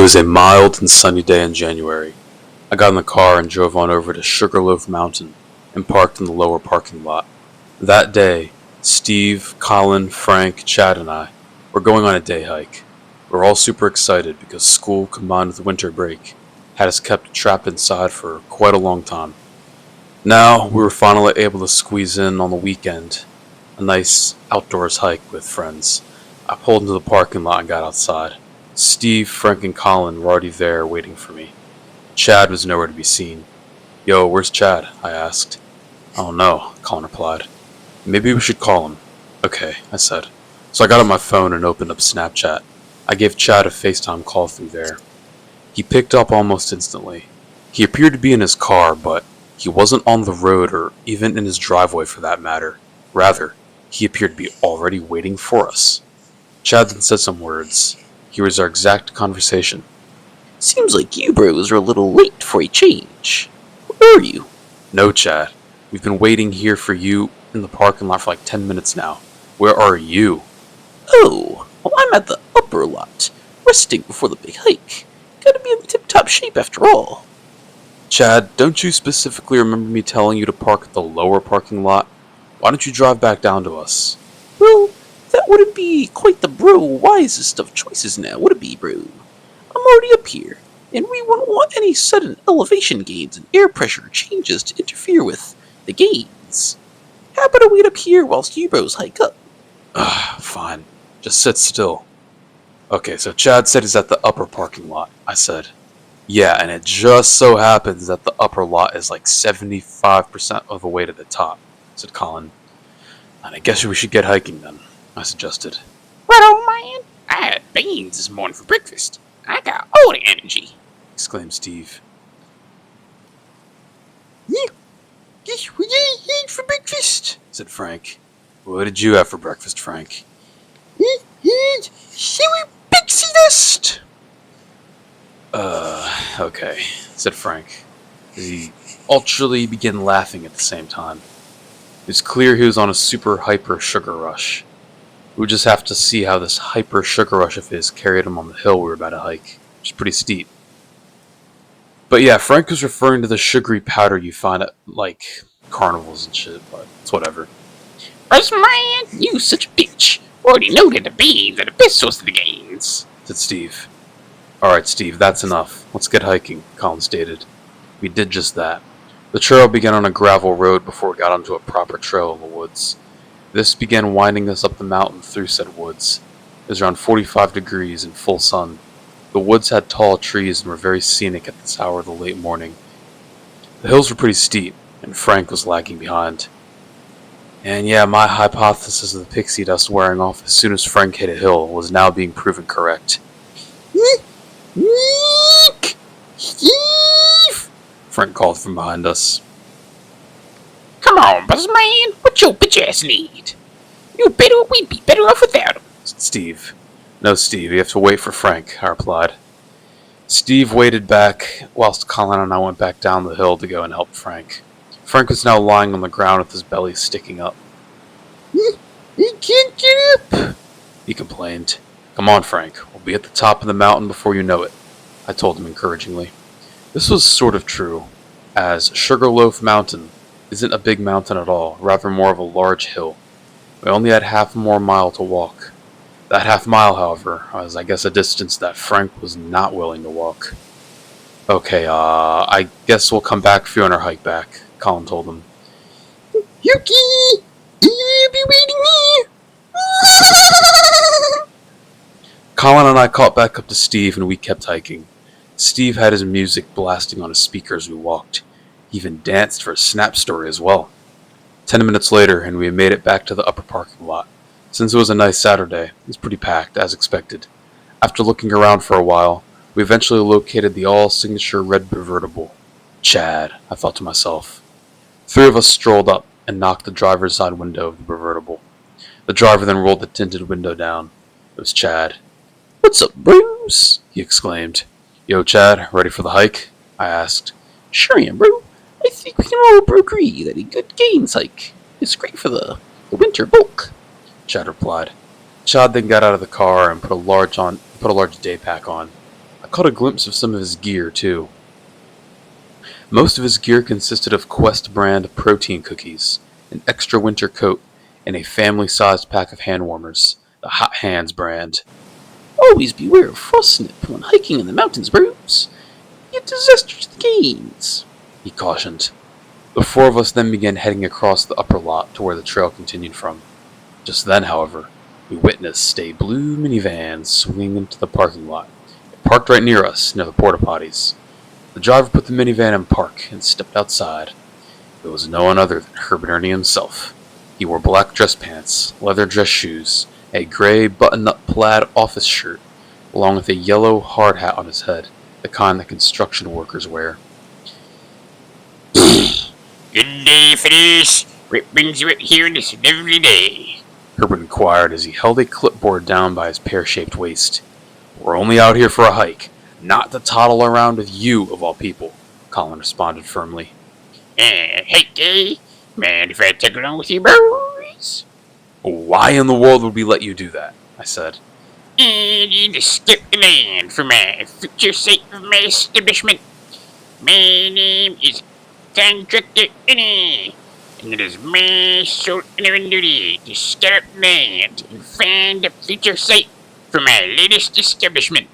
was a mild and sunny day in January. I got in the car and drove on over to Sugarloaf Mountain and parked in the lower parking lot. That day, Steve, Colin, Frank, Chad, and I were going on a day hike. We were all super excited because school combined with winter break had us kept trapped inside for quite a long time. Now we were finally able to squeeze in on the weekend, a nice outdoors hike with friends. I pulled into the parking lot and got outside. Steve, Frank, and Colin were already there waiting for me. Chad was nowhere to be seen. "Yo, where's Chad?" I asked. "I don't know," Colin replied. "Maybe we should call him." "Okay," I said. So I got on my phone and opened up Snapchat. I gave Chad a FaceTime call through there. He picked up almost instantly. He appeared to be in his car, but he wasn't on the road or even in his driveway for that matter. Rather, he appeared to be already waiting for us. Chad then said some words. Here was our exact conversation. "Seems like you bros are a little late for a change. Where are you?" "No, Chad. We've been waiting here for you in the parking lot for like 10 minutes now. Where are you?" "Oh, well, I'm at the upper lot, resting before the big hike. Gotta be in tip-top shape after all." "Chad, don't you specifically remember me telling you to park at the lower parking lot? Why don't you drive back down to us?" "Well, that wouldn't be quite the wisest of choices now, would it be, bro? I'm already up here, and we wouldn't want any sudden elevation gains and air pressure changes to interfere with the gains. How about I wait up here whilst you bros hike up?" Fine. Just sit still." "Okay, so Chad said he's at the upper parking lot," I said. "Yeah, and it just so happens that the upper lot is like 75% of the way to the top," said Colin. "And I guess we should get hiking then," I suggested. "Right on, man. I had beans this morning for breakfast. I got all the energy," exclaimed Steve. "Yeah, guess what I ate for breakfast?" said Frank. "What did you have for breakfast, Frank?" "I had sour pixie dust." Okay, said Frank. He ultraly began laughing at the same time. It was clear he was on a super hyper sugar rush. We would just have to see how this hyper sugar rush of his carried him on the hill we were about to hike, which is pretty steep. But yeah, Frank was referring to the sugary powder you find at, like, carnivals and shit, but it's whatever. "Right, man. You such a bitch. Already know that the beans are the best source of the gains," said Steve. "Alright, Steve, that's enough. Let's get hiking," Colin stated. We did just that. The trail began on a gravel road before we got onto a proper trail in the woods. This began winding us up the mountain through said woods. It was around 45 degrees in full sun. The woods had tall trees and were very scenic at this hour of the late morning. The hills were pretty steep, and Frank was lagging behind. And yeah, my hypothesis of the pixie dust wearing off as soon as Frank hit a hill was now being proven correct. "Nick! Steve!" Frank called from behind us. "Come on, buzzman. What your bitch ass need? We'd be better off without him," Said Steve. "No, Steve, you have to wait for Frank," I replied. Steve waited back whilst Colin and I went back down the hill to go and help Frank. Frank was now lying on the ground with his belly sticking up. "I can't get up," he complained. "Come on, Frank. We'll be at the top of the mountain before you know it," I told him encouragingly. This was sort of true, as Sugarloaf Mountain isn't a big mountain at all, rather more of a large hill. We only had half more mile to walk. That half mile, however, was I guess a distance that Frank was not willing to walk. "Okay, I guess we'll come back for you on our hike back," Colin told him. "Yuki! I'll be waiting here." Colin and I caught back up to Steve and we kept hiking. Steve had his music blasting on his speaker as we walked. He even danced for a snap story as well. 10 minutes later and we had made it back to the upper parking lot. Since it was a nice Saturday, it was pretty packed, as expected. After looking around for a while, we eventually located the all-signature red convertible. Chad, I thought to myself. 3 of us strolled up and knocked the driver's side window of the convertible. The driver then rolled the tinted window down. It was Chad. "What's up, bros?" he exclaimed. "Yo, Chad, ready for the hike?" I asked. "Sure am, bro. I think we can all agree that a good gains hike is great for the winter bulk," Chad replied. Chad then got out of the car and put a large day pack on. I caught a glimpse of some of his gear, too. Most of his gear consisted of Quest brand protein cookies, an extra winter coat, and a family-sized pack of hand warmers, the Hot Hands brand. Always beware of frostnip when hiking in the mountains, bros. Get disastrous gains, He cautioned. The four of us then began heading across the upper lot to where the trail continued from. Just then, however, we witnessed a blue minivan swinging into the parking lot. It parked right near us, near the porta potties. The driver put the minivan in park and stepped outside. It was no one other than Herbert Ernie himself. He wore black dress pants, leather dress shoes, a gray button-up plaid office shirt, along with a yellow hard hat on his head, the kind that construction workers wear. Good day, fellas. What brings you up here on this lovely day? Herbert inquired as he held a clipboard down by his pear-shaped waist. We're only out here for a hike, not to toddle around with you, of all people, Colin responded firmly. Hey, gay. Man, if I take along with you, boys? Why in the world would we let you do that? I said. And you just skip the land for my future sake of my establishment. My name is Contractor Ernie, and it is my sole honor and duty to scout land and find a future site for my latest establishment,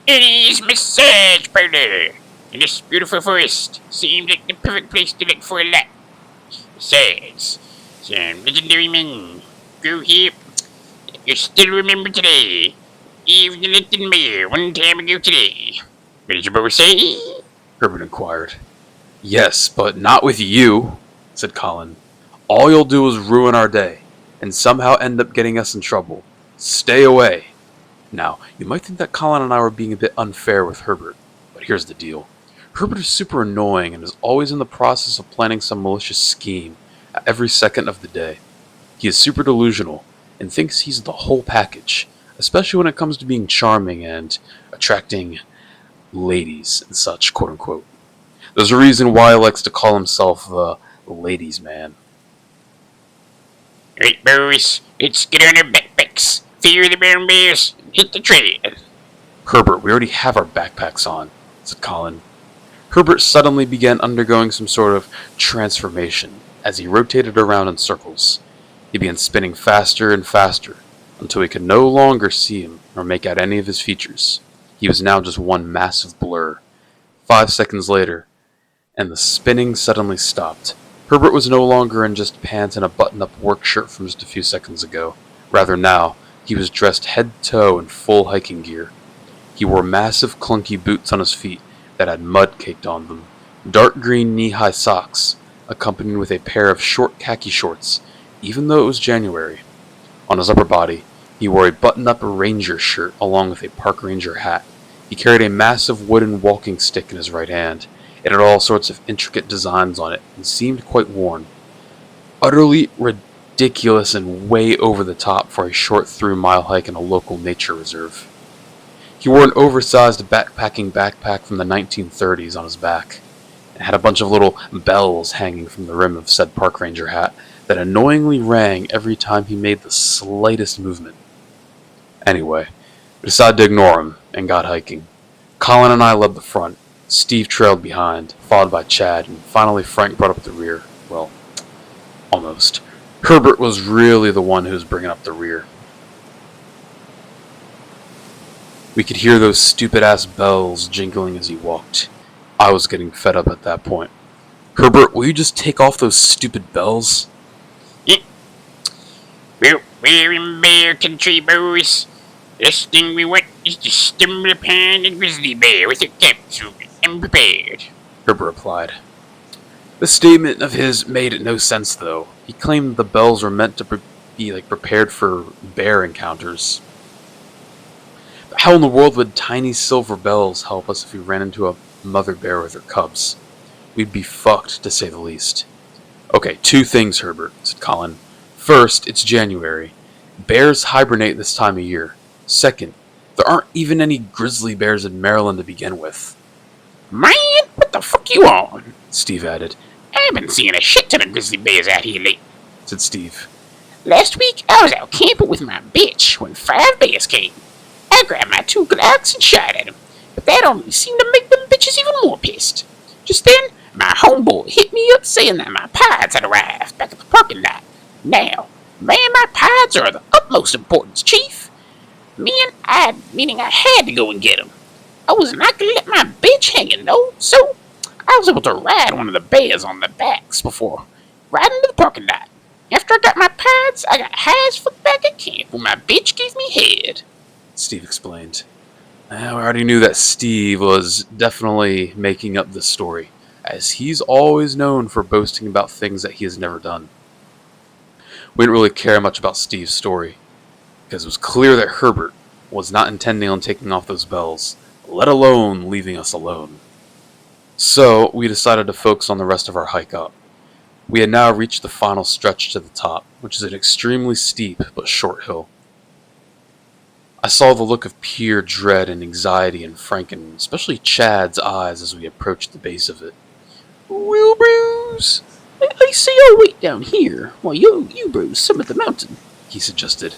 Ernie's Massage Parlor. And this beautiful forest seemed like the perfect place to look for a lot. Besides, some legendary men grew here that you still remember today, even elected mayor one time ago today. What did your boy say? Herbert inquired. Yes, but not with you, said Colin. All you'll do is ruin our day, and somehow end up getting us in trouble. Stay away. Now, you might think that Colin and I were being a bit unfair with Herbert, but here's the deal. Herbert is super annoying and is always in the process of planning some malicious scheme at every second of the day. He is super delusional and thinks he's the whole package, especially when it comes to being charming and attracting ladies and such, quote unquote. There's a reason why he likes to call himself the ladies' man. Alright, boys, let's get on our backpacks, fear the brown bears, and hit the trail. Herbert, we already have our backpacks on, said Colin. Herbert suddenly began undergoing some sort of transformation as he rotated around in circles. He began spinning faster and faster until we could no longer see him or make out any of his features. He was now just one massive blur. 5 seconds later, and the spinning suddenly stopped. Herbert was no longer in just pants and a button-up work shirt from just a few seconds ago. Rather now, he was dressed head to toe in full hiking gear. He wore massive clunky boots on his feet that had mud caked on them, dark green knee-high socks, accompanied with a pair of short khaki shorts, even though it was January. On his upper body, he wore a button-up ranger shirt along with a park ranger hat. He carried a massive wooden walking stick in his right hand. It had all sorts of intricate designs on it and seemed quite worn. Utterly ridiculous and way over the top for a short 3-mile hike in a local nature reserve. He wore an oversized backpacking backpack from the 1930s on his back, and had a bunch of little bells hanging from the rim of said park ranger hat that annoyingly rang every time he made the slightest movement. Anyway, we decided to ignore him and got hiking. Colin and I led the front, Steve trailed behind, followed by Chad, and finally Frank brought up the rear. Well, almost. Herbert was really the one who was bringing up the rear. We could hear those stupid-ass bells jingling as he walked. I was getting fed up at that point. Herbert, will you just take off those stupid bells? Yeah. Well, we're in bear country, boys. Last thing we want is to stumble upon a grizzly bear with a capsule unprepared, Herbert replied. The statement of his made no sense, though. He claimed the bells were meant to be prepared for bear encounters. But how in the world would tiny silver bells help us if we ran into a mother bear with her cubs? We'd be fucked, to say the least. Okay, 2 things, Herbert, said Colin. First, it's January. Bears hibernate this time of year. Second, there aren't even any grizzly bears in Maryland to begin with. Man, what the fuck you on? Steve added. I've been seeing a shit ton of grizzly bears out here lately. Said Steve. Last week, I was out camping with my bitch when 5 bears came. I grabbed my 2 Glocks and shot at them, but that that only seemed to make them bitches even more pissed. Just then, my homeboy hit me up saying that my pies had arrived back at the parking lot. Now, man, my pies are of the utmost importance, Chief. Meaning I had to go and get them. I was not gonna let my bitch hanging though, so I was able to ride one of the bears on the backs before riding to the parking lot. After I got my pies, I got high as fuck back at camp when my bitch gave me head. Steve explained. I already knew that Steve was definitely making up this story, as he's always known for boasting about things that he has never done. We didn't really care much about Steve's story, because it was clear that Herbert was not intending on taking off those bells, let alone leaving us alone. So we decided to focus on the rest of our hike up. We had now reached the final stretch to the top, which is an extremely steep but short hill. I saw the look of pure dread and anxiety in Frank and especially Chad's eyes as we approached the base of it. Well, Bruce, I say I'll wait down here while you Bruce summit the mountain, He suggested.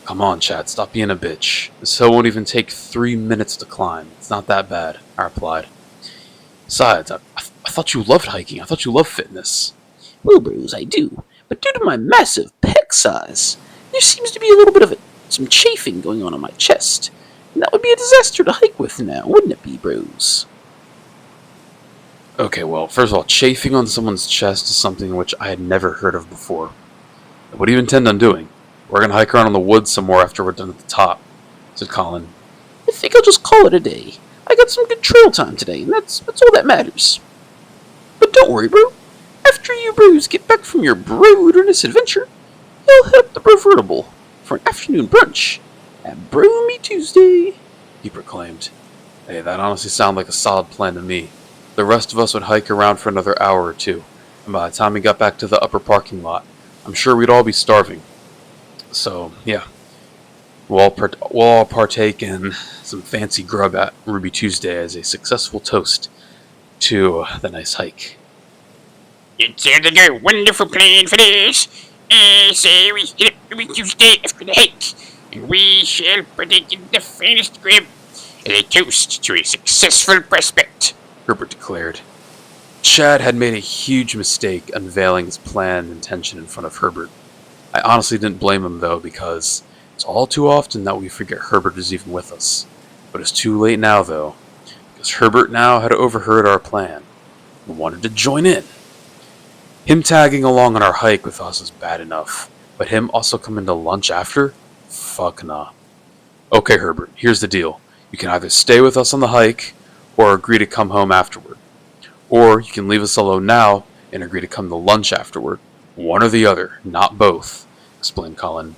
Come on, Chad, stop being a bitch. This hill won't even take 3 minutes to climb. It's not that bad, I replied. Besides, I thought you loved hiking. I thought you loved fitness. Well, Bruce, I do, but due to my massive pec size, there seems to be a little bit of some chafing going on my chest, and that would be a disaster to hike with now, wouldn't it be, Bruce? Okay, well, first of all, chafing on someone's chest is something which I had never heard of before. What do you intend on doing? We're gonna hike around in the woods some more after we're done at the top, said Colin. I think I'll just call it a day. I got some good trail time today, and that's all that matters. But don't worry, bro. After you Bruce get back from your wilderness adventure, you'll head up the Provertible for an afternoon brunch at Brew Me Tuesday, He proclaimed. Hey, that honestly sounded like a solid plan to me. The rest of us would hike around for another hour or two, and by the time we got back to the upper parking lot, I'm sure we'd all be starving. So, yeah. We'll all partake in some fancy grub at Ruby Tuesday as a successful toast to the nice hike. It sounds like a wonderful plan for this. I say we hit up Ruby Tuesday after the hike, and we shall partake in the finest grub as a toast to a successful prospect, Herbert declared. Chad had made a huge mistake unveiling his plan and intention in front of Herbert. I honestly didn't blame him though, because it's all too often that we forget Herbert is even with us. But it's too late now though, because Herbert now had overheard our plan and wanted to join in. Him tagging along on our hike with us is bad enough, but him also coming to lunch after? Fuck nah. Okay, Herbert, here's the deal. You can either stay with us on the hike, or agree to come home afterward. Or you can leave us alone now and agree to come to lunch afterward. One or the other, not both, explained Colin.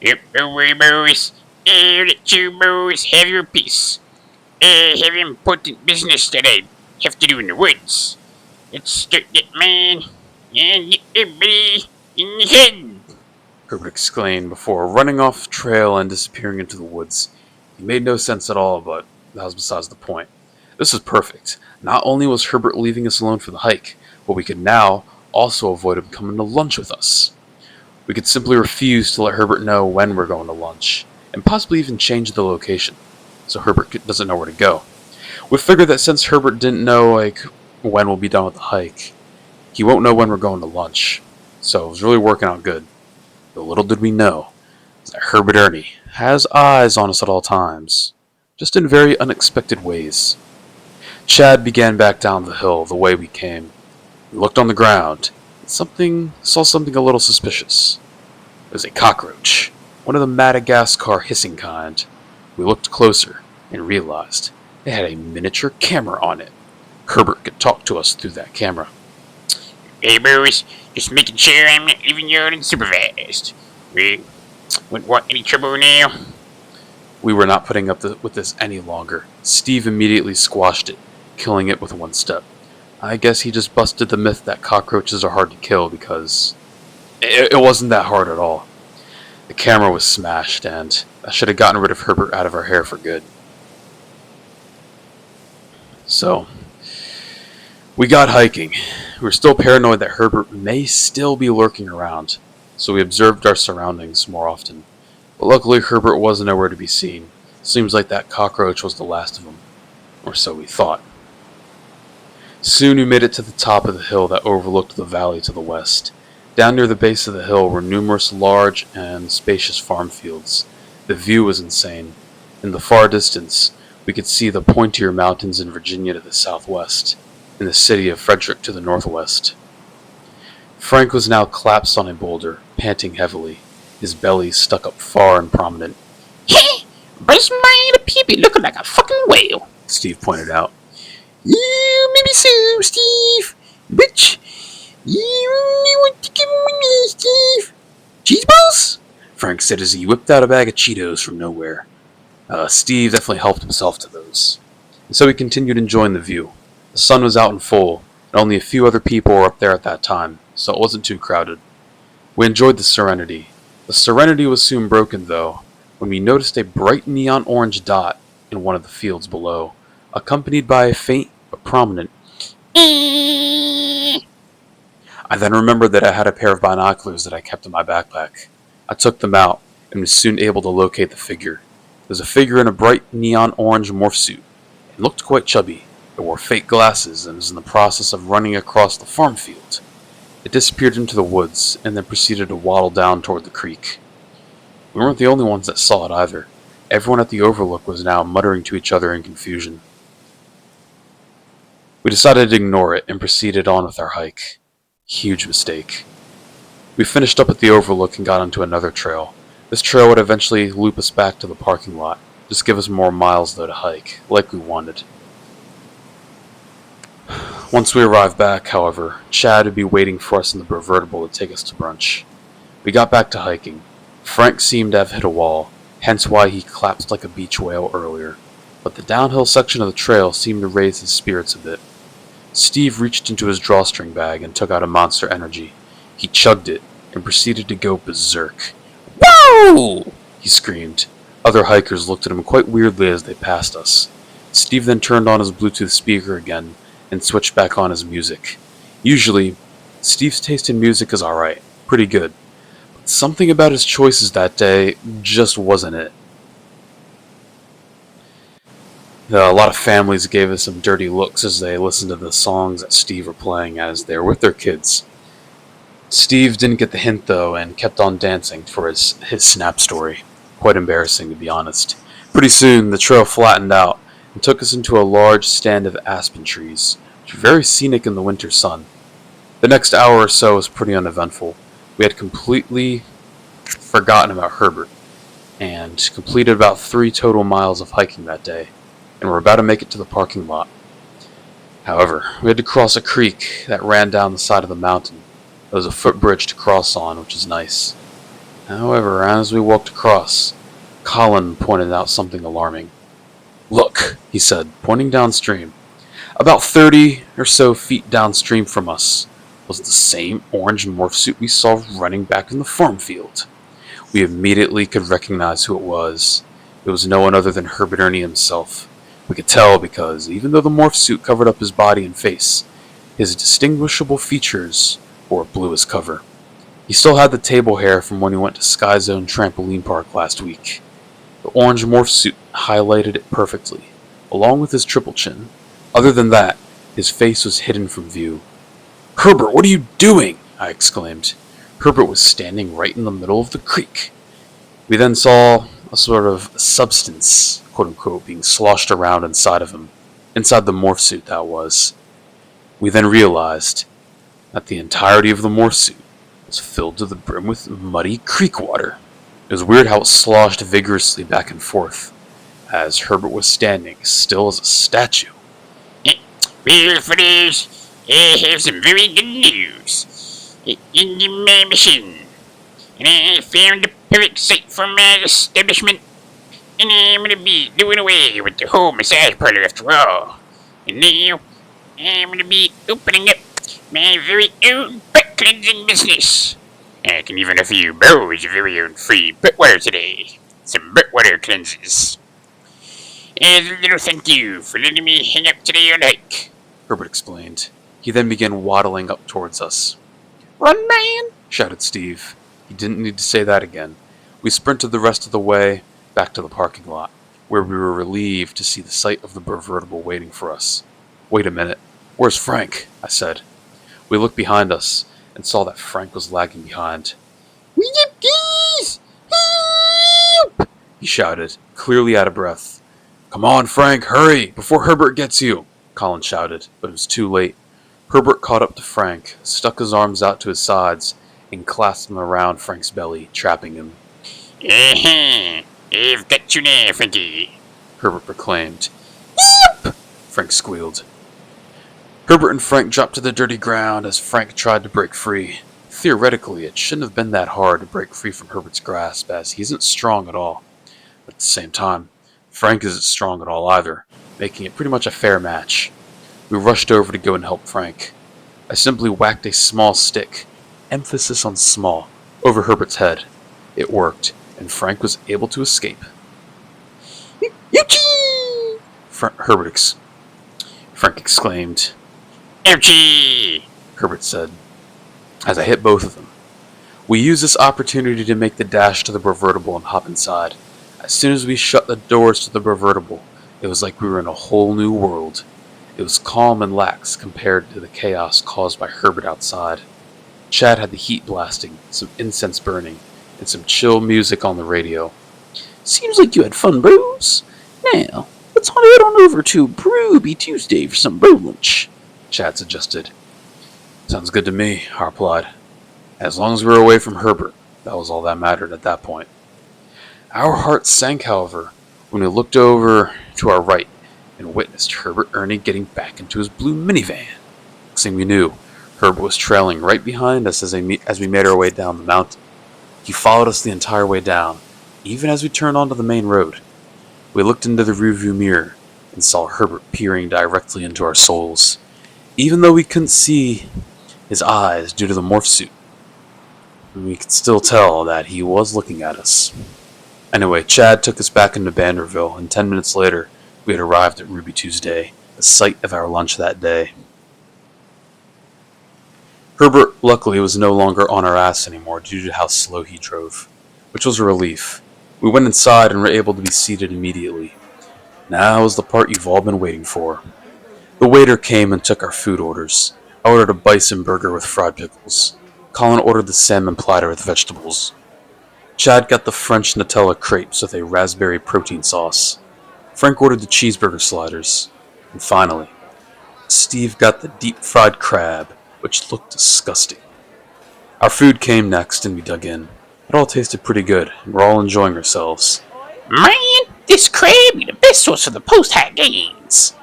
Yep, don't worry, boys. I'll let you boys have your piece. I have important business that I have to do in the woods. Let's start that man and get everybody in the head. Herbert exclaimed before running off trail and disappearing into the woods. He made no sense at all, but that was besides the point. This was perfect. Not only was Herbert leaving us alone for the hike, but we could now also avoid him coming to lunch with us. We could simply refuse to let Herbert know when we're going to lunch, and possibly even change the location, so Herbert doesn't know where to go. We figured that since Herbert didn't know when we'll be done with the hike, he won't know when we're going to lunch, so it was really working out good. But little did we know that Herbert Ernie has eyes on us at all times, just in very unexpected ways. Chad began back down the hill the way we came. We looked on the ground, and saw something a little suspicious. It was a cockroach, one of the Madagascar hissing kind. We looked closer and realized it had a miniature camera on it. Herbert could talk to us through that camera. Hey, boys, just making sure I'm not leaving you unsupervised. We wouldn't want any trouble now. We were not putting up with this any longer. Steve immediately squashed it, killing it with one step. I guess he just busted the myth that cockroaches are hard to kill, because it wasn't that hard at all. The camera was smashed, and I should have gotten rid of Herbert out of our hair for good. So, we got hiking. We were still paranoid that Herbert may still be lurking around, so we observed our surroundings more often. But luckily Herbert wasn't nowhere to be seen, Seems like that cockroach was the last of them, or so we thought. Soon we made it to the top of the hill that overlooked the valley to the west. Down near the base of the hill were numerous large and spacious farm fields. The view was insane. In the far distance, we could see the pointier mountains in Virginia to the southwest, and the city of Frederick to the northwest. Frank was now collapsed on a boulder, panting heavily, his belly stuck up far and prominent. Hey, this man appear to be looking like a fucking whale, Steve pointed out. Yeah, maybe so, Steve. But you only want to give me, Steve. Cheese balls? Frank said as he whipped out a bag of Cheetos from nowhere. Steve definitely helped himself to those. And so we continued enjoying the view. The sun was out in full, and only a few other people were up there at that time, so it wasn't too crowded. We enjoyed the serenity. The serenity was soon broken, though, when we noticed a bright neon orange dot in one of the fields below, accompanied by a faint but prominent Eh. I then remembered that I had a pair of binoculars that I kept in my backpack. I took them out and was soon able to locate the figure. It was a figure in a bright neon orange morph suit. It looked quite chubby. It wore fake glasses and was in the process of running across the farm field. It disappeared into the woods and then proceeded to waddle down toward the creek. We weren't the only ones that saw it either. Everyone at the overlook was now muttering to each other in confusion. We decided to ignore it and proceeded on with our hike. Huge mistake. We finished up at the overlook and got onto another trail. This trail would eventually loop us back to the parking lot. Just give us more miles though to hike, like we wanted. Once we arrived back, however, Chad would be waiting for us in the convertible to take us to brunch. We got back to hiking. Frank seemed to have hit a wall, hence why he collapsed like a beach whale earlier. But the downhill section of the trail seemed to raise his spirits a bit. Steve reached into his drawstring bag and took out a Monster Energy. He chugged it and proceeded to go berserk. Whoa! He screamed. Other hikers looked at him quite weirdly as they passed us. Steve then turned on his Bluetooth speaker again and switched back on his music. Usually, Steve's taste in music is alright, pretty good. But something about his choices that day just wasn't it. A lot of families gave us some dirty looks as they listened to the songs that Steve were playing as they were with their kids. Steve didn't get the hint though and kept on dancing for his snap story. Quite embarrassing to be honest. Pretty soon the trail flattened out and took us into a large stand of aspen trees, which were very scenic in the winter sun. The next hour or so was pretty uneventful. We had completely forgotten about Herbert and completed about 3 total miles of hiking that day, and were about to make it to the parking lot. However, we had to cross a creek that ran down the side of the mountain. There was a footbridge to cross on, which is nice. However, as we walked across, Colin pointed out something alarming. "Look," he said, pointing downstream. About 30 or so feet downstream from us was the same orange morph suit we saw running back in the farm field. We immediately could recognize who it was. It was no one other than Herbert Ernie himself. We could tell because, even though the morph suit covered up his body and face, his distinguishable features wore blue as cover. He still had the table hair from when he went to Sky Zone Trampoline Park last week. The orange morph suit highlighted it perfectly, along with his triple chin. Other than that, his face was hidden from view. "Herbert, what are you doing?" I exclaimed. Herbert was standing right in the middle of the creek. We then saw a sort of substance, quote-unquote, being sloshed around inside of him. Inside the morph suit, that was. We then realized that the entirety of the morph suit was filled to the brim with muddy creek water. It was weird how it sloshed vigorously back and forth, as Herbert was standing still as a statue. Well, fellas, I have some very good news. In my mission, and I found the perfect site for my establishment, and I'm gonna be doing away with the whole massage parlor after all. And now, I'm gonna be opening up my very own butt cleansing business. I can even offer you boys your very own free butt water today. Some butt water cleanses. As a little thank you for letting me hang out today on the hike. Herbert explained. He then began waddling up towards us. "Run, man!" Shouted Steve. He didn't need to say that again. We sprinted the rest of the way back to the parking lot. where we were relieved to see the sight of the convertible waiting for us. "Wait a minute. Where's Frank?" I said. We looked behind us and saw that Frank was lagging behind. We get these! Help! He shouted, clearly out of breath. "Come on, Frank, hurry, before Herbert gets you!" Colin shouted, but it was too late. Herbert caught up to Frank, stuck his arms out to his sides, and clasped them around Frank's belly, trapping him. I've got you now, Frankie, Herbert proclaimed. "Help!" Frank squealed. Herbert and Frank dropped to the dirty ground as Frank tried to break free. Theoretically, it shouldn't have been that hard to break free from Herbert's grasp, as he isn't strong at all. But at the same time, Frank isn't strong at all either, making it pretty much a fair match. We rushed over to go and help Frank. I simply whacked a small stick, emphasis on small, over Herbert's head. It worked, and Frank was able to escape. Ouchie! Frank exclaimed. Ouchie! Herbert said, as I hit both of them. We used this opportunity to make the dash to the convertible and hop inside. As soon as we shut the doors to the convertible, it was like we were in a whole new world. It was calm and lax compared to the chaos caused by Herbert outside. Chad had the heat blasting, some incense burning, and some chill music on the radio. Seems like you had fun, bros. Now, let's head on over to Brewby Tuesday for some bro lunch, Chad suggested. "Sounds good to me," I replied. As long as we were away from Herbert, that was all that mattered at that point. Our hearts sank, however, when we looked over to our right and witnessed Herbert Ernie getting back into his blue minivan. Next thing we knew, Herbert was trailing right behind us as we made our way down the mountain. He followed us the entire way down, even as we turned onto the main road. We looked into the rearview mirror and saw Herbert peering directly into our souls, even though we couldn't see his eyes due to the morph suit. We could still tell that he was looking at us. Anyway, Chad took us back into Banderville, and 10 minutes later, we had arrived at Ruby Tuesday, the site of our lunch that day. Herbert, luckily, was no longer on our ass anymore due to how slow he drove, which was a relief. We went inside and were able to be seated immediately. Now is the part you've all been waiting for. The waiter came and took our food orders. I ordered a bison burger with fried pickles. Colin ordered the salmon platter with vegetables. Chad got the French Nutella crepes with a raspberry protein sauce. Frank ordered the cheeseburger sliders. And finally, Steve got the deep-fried crab, which looked disgusting. Our food came next and we dug in. It all tasted pretty good, and we're all enjoying ourselves. Man, this crab be the best source for the post-high gains.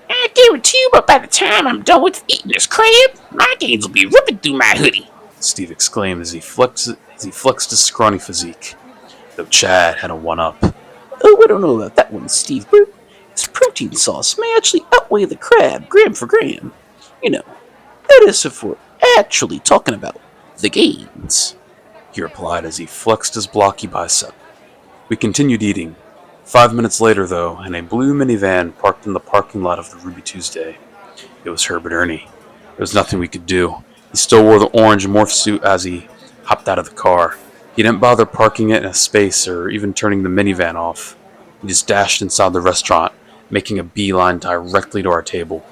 I guarantee you, but by the time I'm done with eating this crab, my gains will be ripping through my hoodie. Steve exclaimed as he flexed his scrawny physique, though Chad had a one-up. Oh, I don't know about that one, Steve, bro. This protein sauce may actually outweigh the crab, gram for gram. You know, that is if we're actually talking about the gains, he replied as he flexed his blocky bicep. We continued eating. 5 minutes later, though, and a blue minivan parked in the parking lot of the Ruby Tuesday. It was Herbert Ernie. There was nothing we could do. He still wore the orange morph suit as he hopped out of the car. He didn't bother parking it in a space or even turning the minivan off. He just dashed inside the restaurant, making a beeline directly to our table.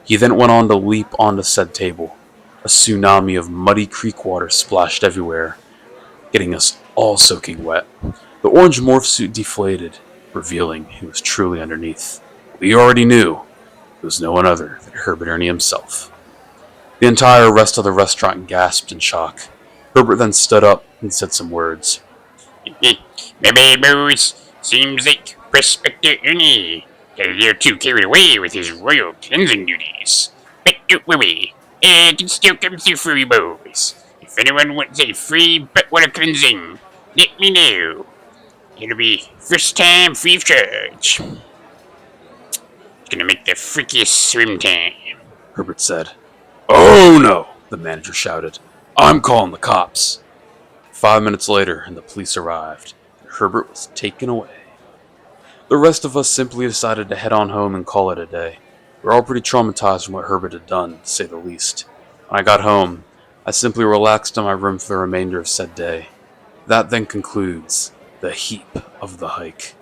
He then went on to leap onto said table. A tsunami of muddy creek water splashed everywhere, getting us all soaking wet. The orange morph suit deflated, revealing he was truly underneath. We already knew it was no one other than Herbert Ernie himself. The entire rest of the restaurant gasped in shock. Herbert then stood up and said some words. Maybe, boys, seems like Prospector Ernie got a little too carried away with his royal cleansing duties. But don't worry, I can still come through for you, boys. If anyone wants a free butt water cleansing, let me know. It'll be first time free of charge. It's gonna make the freakiest swim time, Herbert said. "Oh no!" the manager shouted. "I'm calling the cops." 5 minutes later, and the police arrived, and Herbert was taken away. The rest of us simply decided to head on home and call it a day. We were all pretty traumatized from what Herbert had done, to say the least. When I got home, I simply relaxed in my room for the remainder of said day. That then concludes the Heep of the hike.